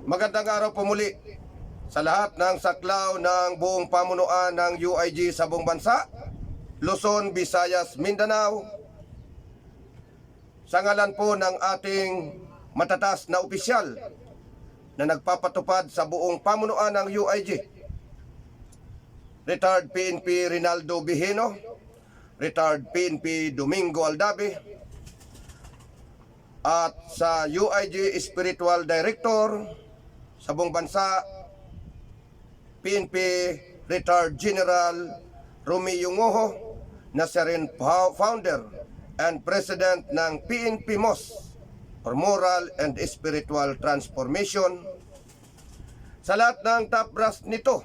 Magandang araw po muli sa lahat ng saklaw ng buong pamunuan ng UIG sa buong bansa, Luzon, Visayas, Mindanao. Sa ngalan po ng ating matatas na opisyal na nagpapatupad sa buong pamunuan ng UIG, Retired PNP Rinaldo Biheno, Retired PNP Domingo Aldabe, at sa UIG Spiritual Director sa buong bansa, PNP Retired General Romeo Ngoho, na siya rin founder and president ng PNP MOS or Moral and Spiritual Transformation. Sa lahat ng top brass nito,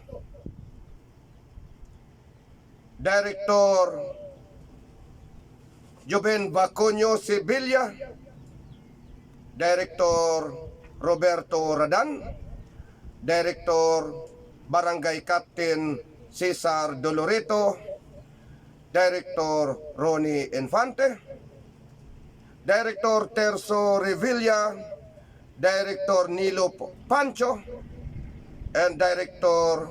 Director Joven Baconio Sevilla, Director Roberto Radan, Director Barangay Captain Cesar Doloreto, Director Ronnie Infante, Director Terso Revilla, Director Nilo Pancho, and Director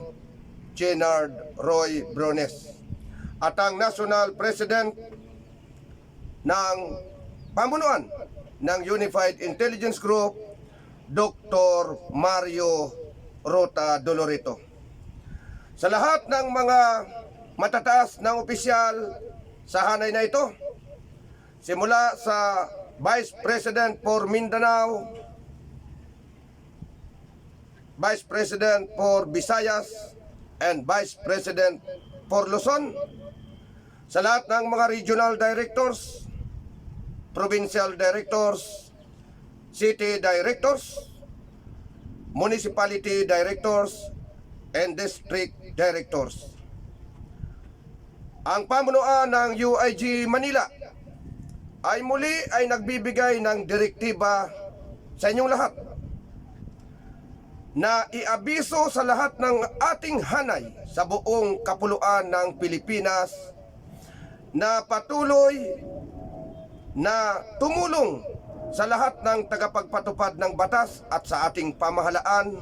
Chenard Roy Brones. At ang National President ng pamunuan ng Unified Intelligence Group, Dr. Mario Rota Doloreto. Sa lahat ng mga matataas ng opisyal sa hanay na ito, simula sa Vice President for Mindanao, Vice President for Visayas, and Vice President for Luzon, sa lahat ng mga regional directors, provincial directors, city directors, municipality directors, and district directors. Ang pamunuan ng UIG Manila ay muli ay nagbibigay ng direktiba sa inyong lahat na iabiso sa lahat ng ating hanay sa buong kapuluan ng Pilipinas na patuloy na tumulong sa lahat ng tagapagpatupad ng batas at sa ating pamahalaan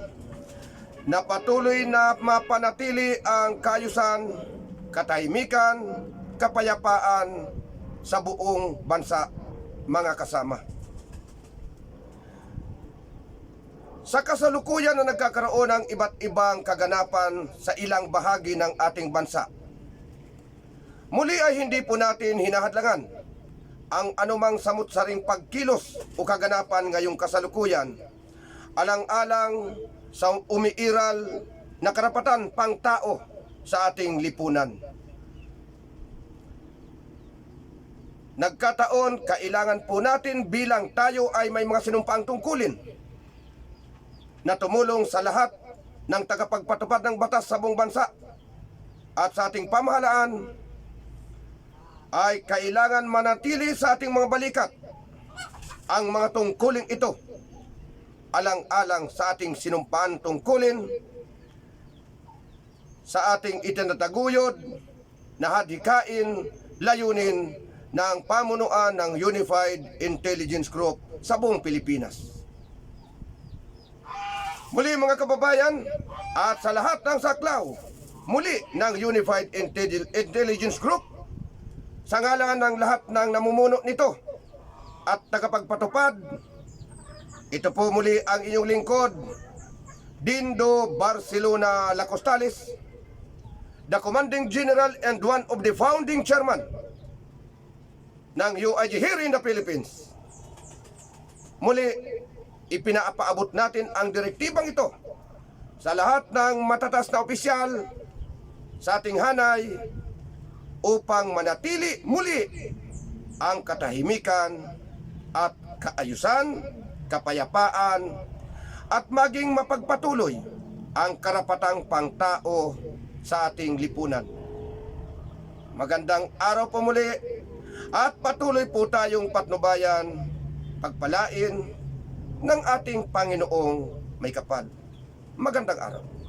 na patuloy na mapanatili ang kaayusan, katahimikan, kapayapaan sa buong bansa, mga kasama. Sa kasalukuyan na nagkakaroon ng iba't ibang kaganapan sa ilang bahagi ng ating bansa, muli ay hindi po natin hinahadlangan ang anumang samut-saring pagkilos o kaganapan ngayong kasalukuyan, alang-alang sa umiiral na karapatan pang tao sa ating lipunan. Nagkataon, kailangan po natin bilang tayo ay may mga sinumpaang tungkulin na tumulong sa lahat ng tagapagpatupad ng batas sa buong bansa at sa ating pamahalaan, ay kailangan manatili sa ating mga balikat ang mga tungkulin ito, alang-alang sa ating sinumpaan tungkulin, sa ating itinataguyod na hadikain, layunin ng pamunuan ng Unified Intelligence Group sa buong Pilipinas. Muli mga kababayan, at sa lahat ng saklaw muli ng Unified Intelligence Group, sa ngalan ng lahat ng namumuno nito at tagapagpatupad, ito po muli ang inyong lingkod, Dindo Barcelona Lacostales, the Commanding General and one of the founding chairman ng UIG here in the Philippines. Muli, ipinapaabot natin ang direktibang ito sa lahat ng matatas na opisyal sa ating hanay upang manatili muli ang katahimikan at kaayusan, kapayapaan, at maging mapagpatuloy ang karapatang pangtao sa ating lipunan. Magandang araw po muli, at patuloy po tayong patnubayan, pagpalain ng ating Panginoong may kapal. Magandang araw.